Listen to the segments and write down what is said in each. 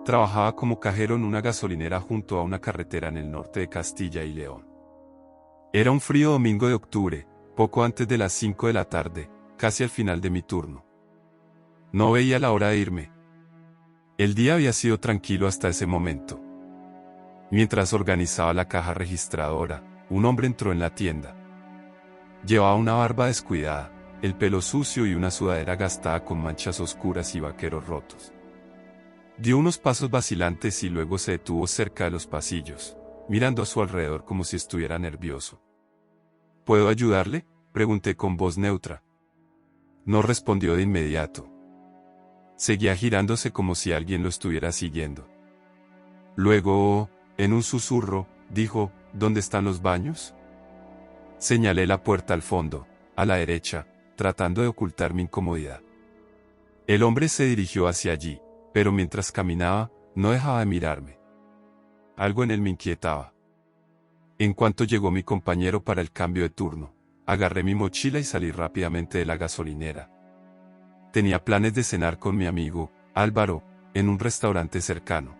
Trabajaba como cajero en una gasolinera junto a una carretera en el norte de Castilla y León. Era un frío domingo de octubre, poco antes de las 5 de la tarde, casi al final de mi turno. No veía la hora de irme. El día había sido tranquilo hasta ese momento. Mientras organizaba la caja registradora, un hombre entró en la tienda. Llevaba una barba descuidada, el pelo sucio y una sudadera gastada con manchas oscuras y vaqueros rotos. Dio unos pasos vacilantes y luego se detuvo cerca de los pasillos, mirando a su alrededor como si estuviera nervioso. ¿Puedo ayudarle?, pregunté con voz neutra. No respondió de inmediato. Seguía girándose como si alguien lo estuviera siguiendo. Luego, en un susurro, dijo, ¿dónde están los baños? Señalé la puerta al fondo, a la derecha, tratando de ocultar mi incomodidad. El hombre se dirigió hacia allí, pero mientras caminaba, no dejaba de mirarme. Algo en él me inquietaba. En cuanto llegó mi compañero para el cambio de turno, agarré mi mochila y salí rápidamente de la gasolinera. Tenía planes de cenar con mi amigo, Álvaro, en un restaurante cercano.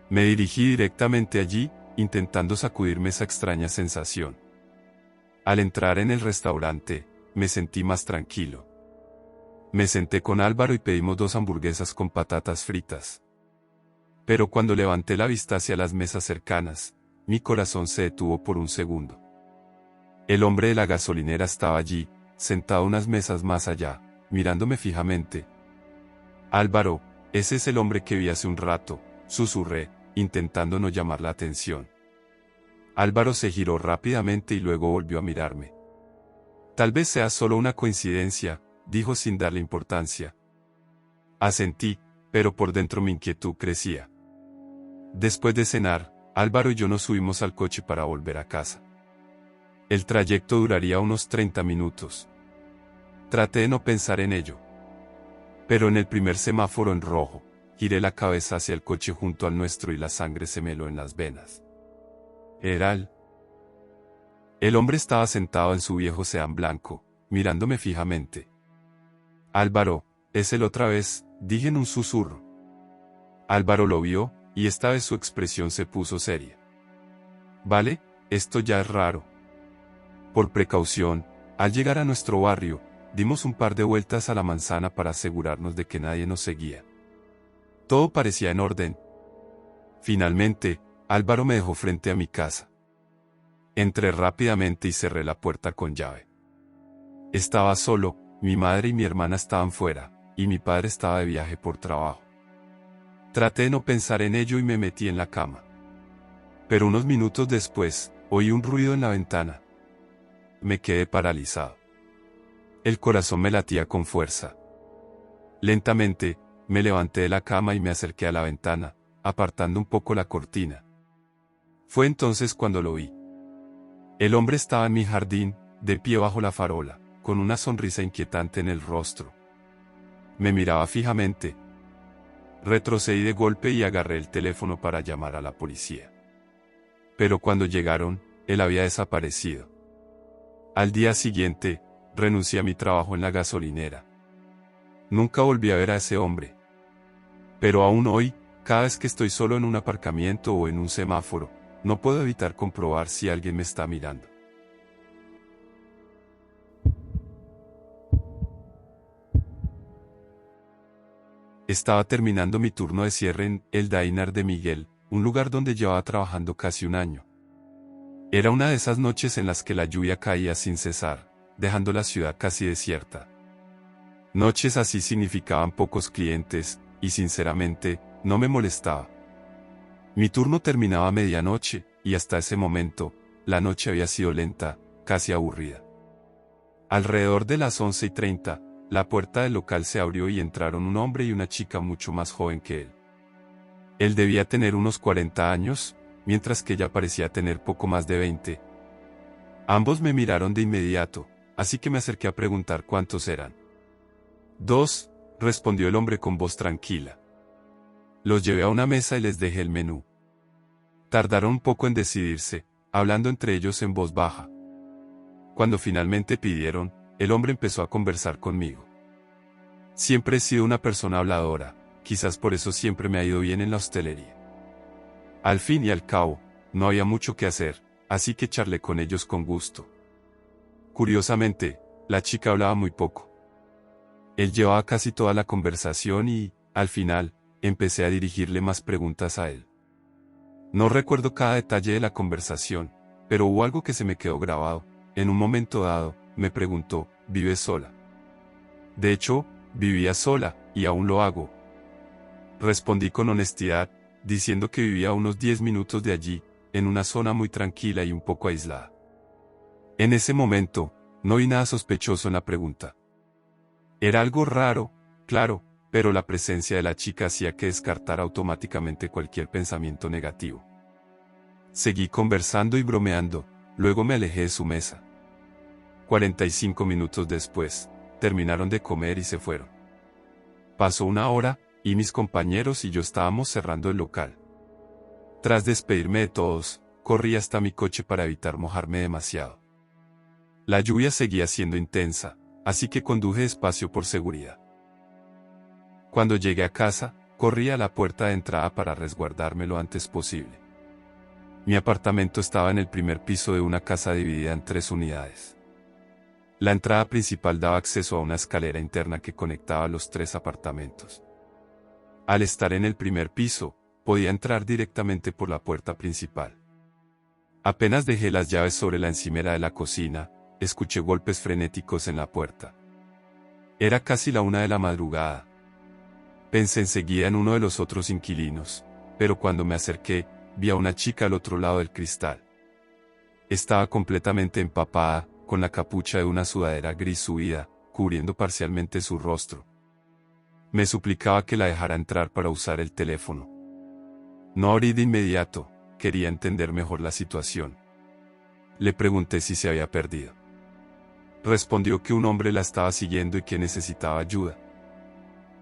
Me dirigí directamente allí, intentando sacudirme esa extraña sensación. Al entrar en el restaurante, me sentí más tranquilo. Me senté con Álvaro y pedimos 2 hamburguesas con patatas fritas. Pero cuando levanté la vista hacia las mesas cercanas, mi corazón se detuvo por un segundo. El hombre de la gasolinera estaba allí, sentado unas mesas más allá, mirándome fijamente. Álvaro, ese es el hombre que vi hace un rato, susurré, intentando no llamar la atención. Álvaro se giró rápidamente y luego volvió a mirarme. Tal vez sea solo una coincidencia, dijo sin darle importancia. Asentí, pero por dentro mi inquietud crecía. Después de cenar, Álvaro y yo nos subimos al coche para volver a casa. El trayecto duraría unos 30 minutos. Traté de no pensar en ello. Pero en el primer semáforo en rojo, giré la cabeza hacia el coche junto al nuestro y la sangre se me heló en las venas. Era él. El hombre estaba sentado en su viejo sedán blanco, mirándome fijamente. Álvaro, es él otra vez, dije en un susurro. Álvaro lo vio, y esta vez su expresión se puso seria. Vale, esto ya es raro. Por precaución, al llegar a nuestro barrio, dimos un par de vueltas a la manzana para asegurarnos de que nadie nos seguía. Todo parecía en orden. Finalmente, Álvaro me dejó frente a mi casa. Entré rápidamente y cerré la puerta con llave. Estaba solo, mi madre y mi hermana estaban fuera, y mi padre estaba de viaje por trabajo. Traté de no pensar en ello y me metí en la cama. Pero unos minutos después, oí un ruido en la ventana. Me quedé paralizado. El corazón me latía con fuerza. Lentamente, me levanté de la cama y me acerqué a la ventana, apartando un poco la cortina. Fue entonces cuando lo vi. El hombre estaba en mi jardín, de pie bajo la farola, con una sonrisa inquietante en el rostro. Me miraba fijamente. Retrocedí de golpe y agarré el teléfono para llamar a la policía. Pero cuando llegaron, él había desaparecido. Al día siguiente, renuncié a mi trabajo en la gasolinera. Nunca volví a ver a ese hombre. Pero aún hoy, cada vez que estoy solo en un aparcamiento o en un semáforo, no puedo evitar comprobar si alguien me está mirando. Estaba terminando mi turno de cierre en El Dainar de Miguel, un lugar donde llevaba trabajando casi un año. Era una de esas noches en las que la lluvia caía sin cesar, dejando la ciudad casi desierta. Noches así significaban pocos clientes, y sinceramente, no me molestaba. Mi turno terminaba a medianoche, y hasta ese momento, la noche había sido lenta, casi aburrida. Alrededor de las 11:30, la puerta del local se abrió y entraron un hombre y una chica mucho más joven que él. Él debía tener unos 40 años, mientras que ella parecía tener poco más de 20. Ambos me miraron de inmediato, así que me acerqué a preguntar cuántos eran. 2, respondió el hombre con voz tranquila. Los llevé a una mesa y les dejé el menú. Tardaron un poco en decidirse, hablando entre ellos en voz baja. Cuando finalmente pidieron, el hombre empezó a conversar conmigo. Siempre he sido una persona habladora, quizás por eso siempre me ha ido bien en la hostelería. Al fin y al cabo, no había mucho que hacer, así que charlé con ellos con gusto. Curiosamente, la chica hablaba muy poco. Él llevaba casi toda la conversación y, al final, empecé a dirigirle más preguntas a él. No recuerdo cada detalle de la conversación, pero hubo algo que se me quedó grabado. En un momento dado, me preguntó, ¿vives sola? De hecho, vivía sola, y aún lo hago. Respondí con honestidad, diciendo que vivía a unos 10 minutos de allí, en una zona muy tranquila y un poco aislada. En ese momento, no vi nada sospechoso en la pregunta. Era algo raro, claro, pero la presencia de la chica hacía que descartara automáticamente cualquier pensamiento negativo. Seguí conversando y bromeando, luego me alejé de su mesa. 45 minutos después, terminaron de comer y se fueron. Pasó una hora, y mis compañeros y yo estábamos cerrando el local. Tras despedirme de todos, corrí hasta mi coche para evitar mojarme demasiado. La lluvia seguía siendo intensa, así que conduje despacio por seguridad. Cuando llegué a casa, corrí a la puerta de entrada para resguardarme lo antes posible. Mi apartamento estaba en el primer piso de una casa dividida en 3 unidades. La entrada principal daba acceso a una escalera interna que conectaba los 3 apartamentos. Al estar en el primer piso, podía entrar directamente por la puerta principal. Apenas dejé las llaves sobre la encimera de la cocina, escuché golpes frenéticos en la puerta. Era casi la 1 de la madrugada. Pensé enseguida en uno de los otros inquilinos, pero cuando me acerqué, vi a una chica al otro lado del cristal. Estaba completamente empapada, con la capucha de una sudadera gris subida, cubriendo parcialmente su rostro. Me suplicaba que la dejara entrar para usar el teléfono. No abrí de inmediato, quería entender mejor la situación. Le pregunté si se había perdido. Respondió que un hombre la estaba siguiendo y que necesitaba ayuda.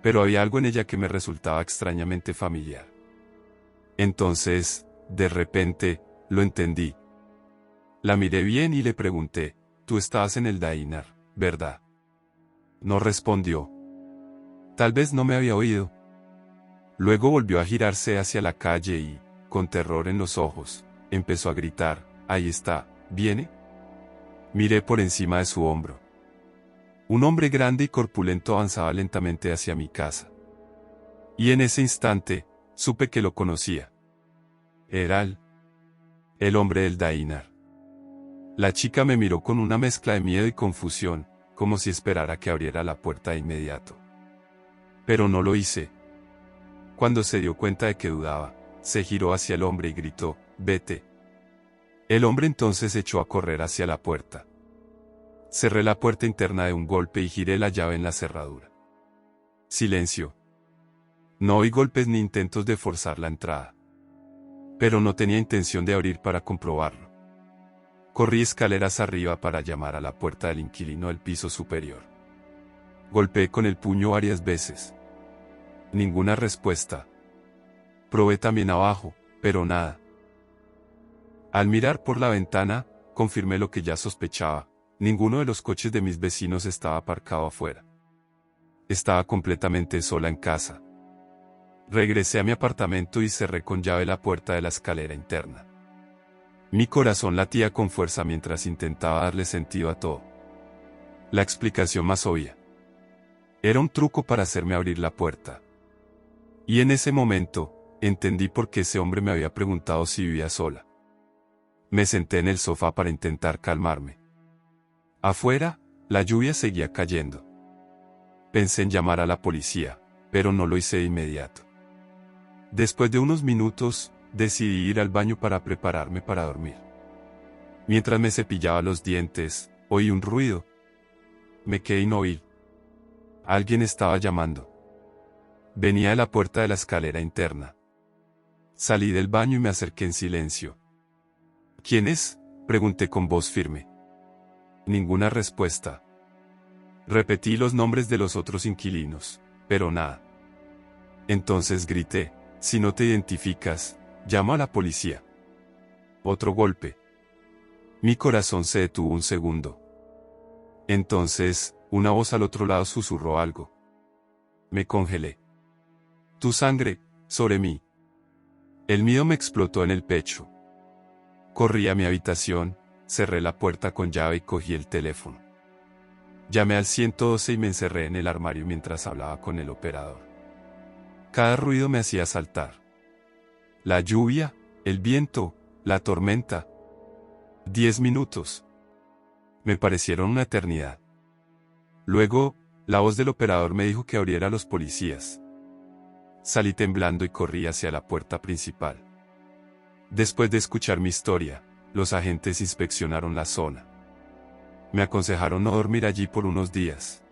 Pero había algo en ella que me resultaba extrañamente familiar. Entonces, de repente, lo entendí. La miré bien y le pregunté, «Tú estabas en el diner, ¿verdad?» No respondió. Tal vez no me había oído. Luego volvió a girarse hacia la calle y, con terror en los ojos, empezó a gritar, «Ahí está, ¿viene?» Miré por encima de su hombro. Un hombre grande y corpulento avanzaba lentamente hacia mi casa. Y en ese instante, supe que lo conocía. Era el hombre del diner. La chica me miró con una mezcla de miedo y confusión, como si esperara que abriera la puerta de inmediato. Pero no lo hice. Cuando se dio cuenta de que dudaba, se giró hacia el hombre y gritó, «Vete». El hombre entonces echó a correr hacia la puerta. Cerré la puerta interna de un golpe y giré la llave en la cerradura. Silencio. No oí golpes ni intentos de forzar la entrada. Pero no tenía intención de abrir para comprobarlo. Corrí escaleras arriba para llamar a la puerta del inquilino del piso superior. Golpeé con el puño varias veces. Ninguna respuesta. Probé también abajo, pero nada. Al mirar por la ventana, confirmé lo que ya sospechaba. Ninguno de los coches de mis vecinos estaba aparcado afuera. Estaba completamente sola en casa. Regresé a mi apartamento y cerré con llave la puerta de la escalera interna. Mi corazón latía con fuerza mientras intentaba darle sentido a todo. La explicación más obvia. Era un truco para hacerme abrir la puerta. Y en ese momento, entendí por qué ese hombre me había preguntado si vivía sola. Me senté en el sofá para intentar calmarme. Afuera, la lluvia seguía cayendo. Pensé en llamar a la policía, pero no lo hice de inmediato. Después de unos minutos, decidí ir al baño para prepararme para dormir. Mientras me cepillaba los dientes, oí un ruido. Me quedé inmóvil. Alguien estaba llamando. Venía de la puerta de la escalera interna. Salí del baño y me acerqué en silencio. «¿Quién es?», pregunté con voz firme. Ninguna respuesta. Repetí los nombres de los otros inquilinos, pero nada. Entonces grité, «Si no te identificas, llama a la policía». Otro golpe. Mi corazón se detuvo un segundo. Entonces, una voz al otro lado susurró algo. Me congelé. Tu sangre, sobre mí. El miedo me explotó en el pecho. Corrí a mi habitación, cerré la puerta con llave y cogí el teléfono. Llamé al 112 y me encerré en el armario mientras hablaba con el operador. Cada ruido me hacía saltar. La lluvia, el viento, la tormenta. 10 minutos. Me parecieron una eternidad. Luego, la voz del operador me dijo que abriera a los policías. Salí temblando y corrí hacia la puerta principal. Después de escuchar mi historia, los agentes inspeccionaron la zona. Me aconsejaron no dormir allí por unos días.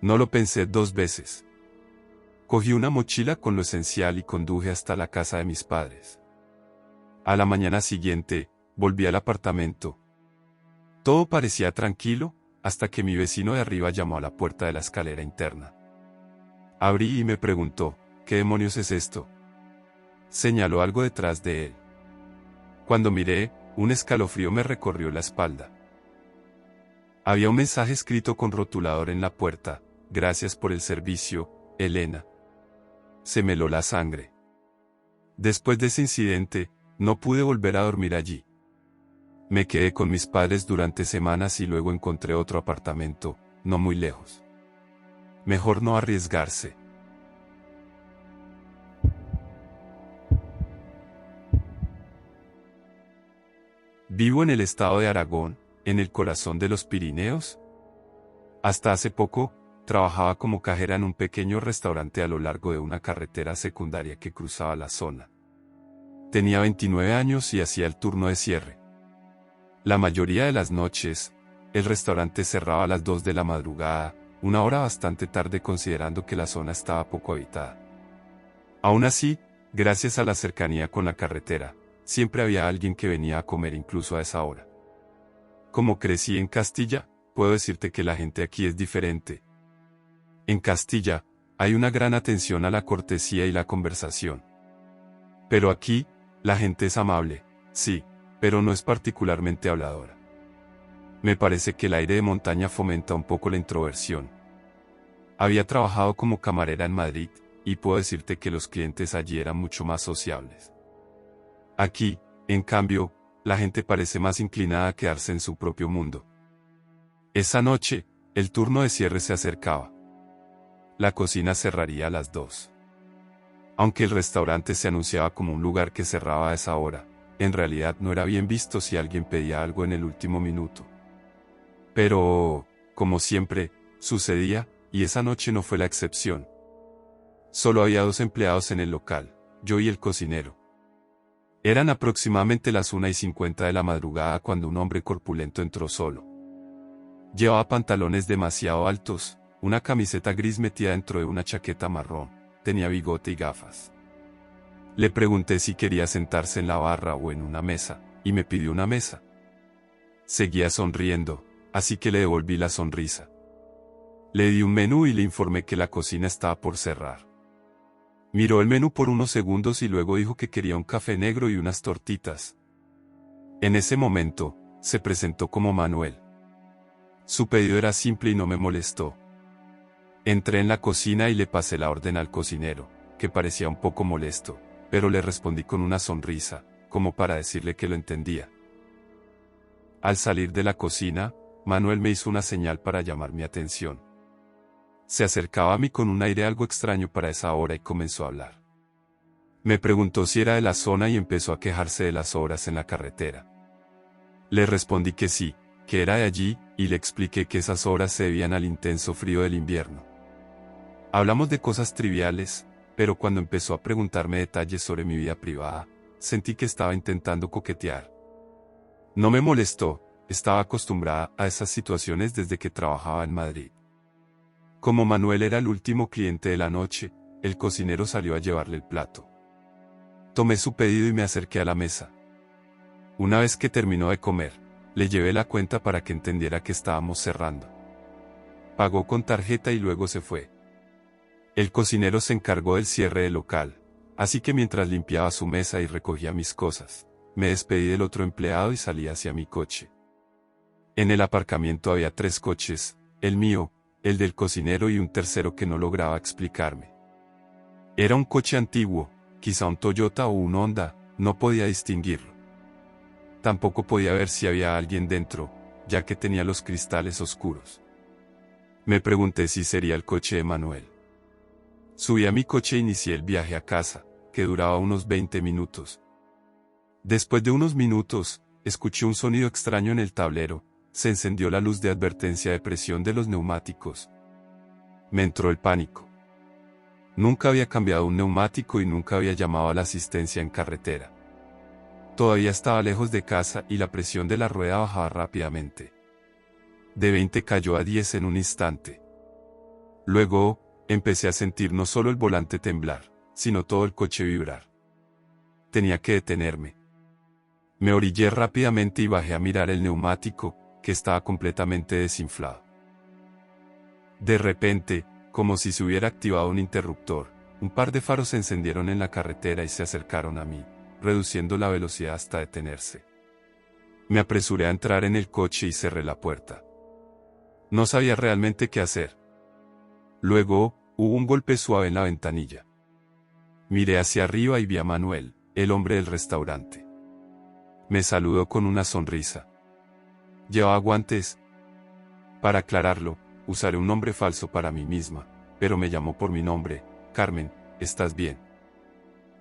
No lo pensé 2 veces. Cogí una mochila con lo esencial y conduje hasta la casa de mis padres. A la mañana siguiente, volví al apartamento. Todo parecía tranquilo, hasta que mi vecino de arriba llamó a la puerta de la escalera interna. Abrí y me preguntó, ¿qué demonios es esto? Señaló algo detrás de él. Cuando miré, un escalofrío me recorrió la espalda. Había un mensaje escrito con rotulador en la puerta: gracias por el servicio, Elena. Se me heló la sangre. Después de ese incidente, no pude volver a dormir allí. Me quedé con mis padres durante semanas y luego encontré otro apartamento, no muy lejos. Mejor no arriesgarse. Vivo en el estado de Aragón, en el corazón de los Pirineos. Hasta hace poco, trabajaba como cajera en un pequeño restaurante a lo largo de una carretera secundaria que cruzaba la zona. Tenía 29 años y hacía el turno de cierre. La mayoría de las noches, el restaurante cerraba a las 2 de la madrugada, una hora bastante tarde considerando que la zona estaba poco habitada. Aún así, gracias a la cercanía con la carretera, siempre había alguien que venía a comer incluso a esa hora. Como crecí en Castilla, puedo decirte que la gente aquí es diferente. En Castilla, hay una gran atención a la cortesía y la conversación. Pero aquí, la gente es amable, sí, pero no es particularmente habladora. Me parece que el aire de montaña fomenta un poco la introversión. Había trabajado como camarera en Madrid, y puedo decirte que los clientes allí eran mucho más sociables. Aquí, en cambio, la gente parece más inclinada a quedarse en su propio mundo. Esa noche, el turno de cierre se acercaba. La cocina cerraría a las 2. Aunque el restaurante se anunciaba como un lugar que cerraba a esa hora, en realidad no era bien visto si alguien pedía algo en el último minuto. Pero, como siempre, sucedía, y esa noche no fue la excepción. Solo había 2 empleados en el local, yo y el cocinero. Eran aproximadamente las 1:50 de la madrugada cuando un hombre corpulento entró solo. Llevaba pantalones demasiado altos, una camiseta gris metida dentro de una chaqueta marrón, tenía bigote y gafas. Le pregunté si quería sentarse en la barra o en una mesa, y me pidió una mesa. Seguía sonriendo, así que le devolví la sonrisa. Le di un menú y le informé que la cocina estaba por cerrar. Miró el menú por unos segundos y luego dijo que quería un café negro y unas tortitas. En ese momento, se presentó como Manuel. Su pedido era simple y no me molestó. Entré en la cocina y le pasé la orden al cocinero, que parecía un poco molesto, pero le respondí con una sonrisa, como para decirle que lo entendía. Al salir de la cocina, Manuel me hizo una señal para llamar mi atención. Se acercaba a mí con un aire algo extraño para esa hora y comenzó a hablar. Me preguntó si era de la zona y empezó a quejarse de las obras en la carretera. Le respondí que sí, que era de allí, y le expliqué que esas obras se debían al intenso frío del invierno. Hablamos de cosas triviales, pero cuando empezó a preguntarme detalles sobre mi vida privada, sentí que estaba intentando coquetear. No me molestó, estaba acostumbrada a esas situaciones desde que trabajaba en Madrid. Como Manuel era el último cliente de la noche, el cocinero salió a llevarle el plato. Tomé su pedido y me acerqué a la mesa. Una vez que terminó de comer, le llevé la cuenta para que entendiera que estábamos cerrando. Pagó con tarjeta y luego se fue. El cocinero se encargó del cierre del local, así que mientras limpiaba su mesa y recogía mis cosas, me despedí del otro empleado y salí hacia mi coche. En el aparcamiento había 3 coches, el mío, el del cocinero y un tercero que no lograba explicarme. Era un coche antiguo, quizá un Toyota o un Honda, no podía distinguirlo. Tampoco podía ver si había alguien dentro, ya que tenía los cristales oscuros. Me pregunté si sería el coche de Manuel. Subí a mi coche e inicié el viaje a casa, que duraba unos 20 minutos. Después de unos minutos, escuché un sonido extraño en el tablero, se encendió la luz de advertencia de presión de los neumáticos. Me entró el pánico. Nunca había cambiado un neumático y nunca había llamado a la asistencia en carretera. Todavía estaba lejos de casa y la presión de la rueda bajaba rápidamente. De 20 cayó a 10 en un instante. Luego, empecé a sentir no solo el volante temblar, sino todo el coche vibrar. Tenía que detenerme. Me orillé rápidamente y bajé a mirar el neumático, que estaba completamente desinflado. De repente, como si se hubiera activado un interruptor, un par de faros se encendieron en la carretera y se acercaron a mí, reduciendo la velocidad hasta detenerse. Me apresuré a entrar en el coche y cerré la puerta. No sabía realmente qué hacer. Luego, hubo un golpe suave en la ventanilla. Miré hacia arriba y vi a Manuel, el hombre del restaurante. Me saludó con una sonrisa. ¿Llevaba guantes? Para aclararlo, usaré un nombre falso para mí misma, pero me llamó por mi nombre, Carmen, ¿estás bien?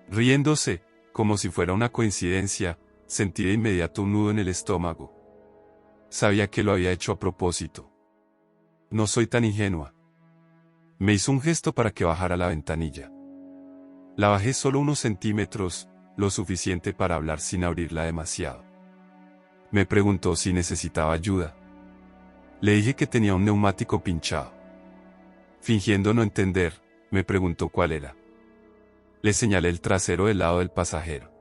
Riéndose, como si fuera una coincidencia, sentí de inmediato un nudo en el estómago. Sabía que lo había hecho a propósito. No soy tan ingenua. Me hizo un gesto para que bajara la ventanilla. La bajé solo unos centímetros, lo suficiente para hablar sin abrirla demasiado. Me preguntó si necesitaba ayuda. Le dije que tenía un neumático pinchado. Fingiendo no entender, me preguntó cuál era. Le señalé el trasero del lado del pasajero.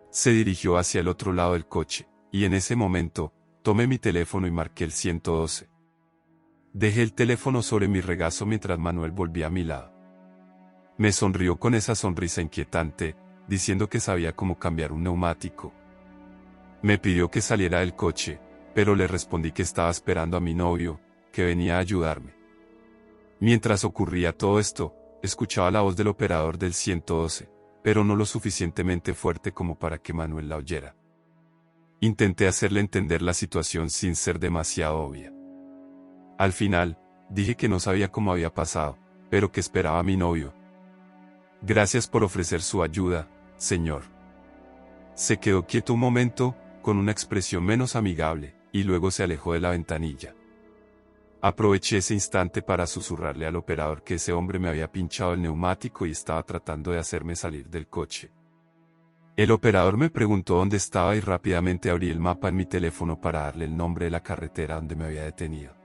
Se dirigió hacia el otro lado del coche, y en ese momento, tomé mi teléfono y marqué el 112. Dejé el teléfono sobre mi regazo mientras Manuel volvía a mi lado. Me sonrió con esa sonrisa inquietante, diciendo que sabía cómo cambiar un neumático. Me pidió que saliera del coche, pero le respondí que estaba esperando a mi novio, que venía a ayudarme. Mientras ocurría todo esto, escuchaba la voz del operador del 112, pero no lo suficientemente fuerte como para que Manuel la oyera. Intenté hacerle entender la situación sin ser demasiado obvia. Al final, dije que no sabía cómo había pasado, pero que esperaba a mi novio. Gracias por ofrecer su ayuda, señor. Se quedó quieto un momento, con una expresión menos amigable, y luego se alejó de la ventanilla. Aproveché ese instante para susurrarle al operador que ese hombre me había pinchado el neumático y estaba tratando de hacerme salir del coche. El operador me preguntó dónde estaba y rápidamente abrí el mapa en mi teléfono para darle el nombre de la carretera donde me había detenido.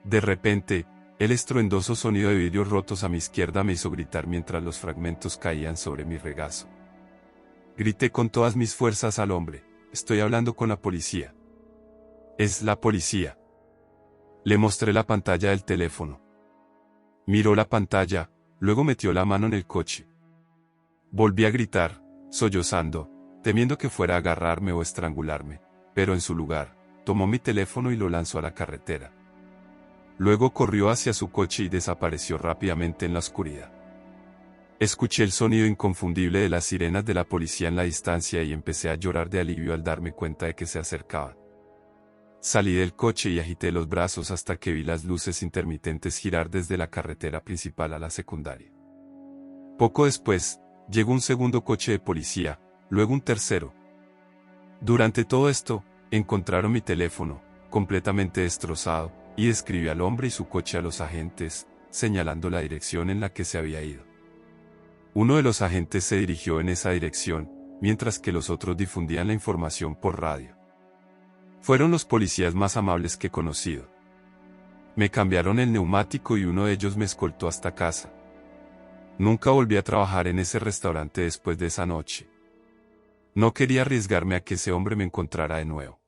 De repente, el estruendoso sonido de vidrios rotos a mi izquierda me hizo gritar mientras los fragmentos caían sobre mi regazo. Grité con todas mis fuerzas al hombre: «Estoy hablando con la policía». «Es la policía». Le mostré la pantalla del teléfono. Miró la pantalla, luego metió la mano en el coche. Volví a gritar, sollozando, temiendo que fuera a agarrarme o estrangularme, pero en su lugar, tomó mi teléfono y lo lanzó a la carretera. Luego corrió hacia su coche y desapareció rápidamente en la oscuridad. Escuché el sonido inconfundible de las sirenas de la policía en la distancia y empecé a llorar de alivio al darme cuenta de que se acercaban. Salí del coche y agité los brazos hasta que vi las luces intermitentes girar desde la carretera principal a la secundaria. Poco después, llegó un segundo coche de policía, luego un tercero. Durante todo esto, encontraron mi teléfono, completamente destrozado, y describí al hombre y su coche a los agentes, señalando la dirección en la que se había ido. Uno de los agentes se dirigió en esa dirección, mientras que los otros difundían la información por radio. Fueron los policías más amables que he conocido. Me cambiaron el neumático y uno de ellos me escoltó hasta casa. Nunca volví a trabajar en ese restaurante después de esa noche. No quería arriesgarme a que ese hombre me encontrara de nuevo.